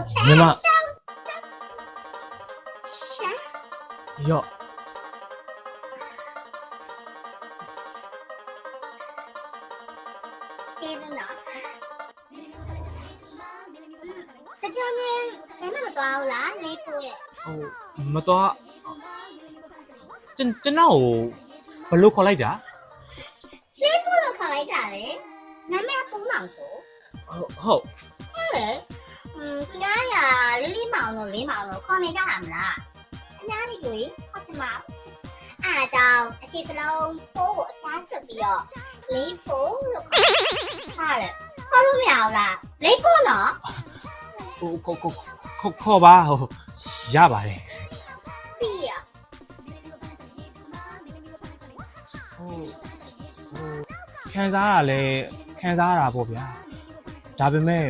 ညီမ ရှာ ရော့ ကျေးဇူးနော်တကြမ်းနဲ့ဘယ်မှမသွားဘူးလားလေးဖို့ရဲ့ ဟိုမတော်ကျွန်တော်ဘလို့ခေါ်လိုက်တာ လေးဖို့လို့ခေါ်လိုက်တာလေနာမည်ပုံမောင်ဆို ဟုတ် ဟုတ်လေသူများရာလေးလေးမောင်လို့လေးမောင်လို့ခေါ်နေကြတာမလားအများကြီးတွေ့ခေါ်ချင်မှာအားကြောင့်အရှိစလုံးပိုးကိုအချားဆွတ်ပြီးတော့လေးဖို့လို့ခေါ်တယ်ခေါ်လို့မရဘူးလားလေးဖို့နော် ဟိုခေါ်ပါဟိုရပါတယ် ပြီးရ ဟိုခံစားရလဲခံစားရတာပေါ့ဗျာဒါပေမဲ့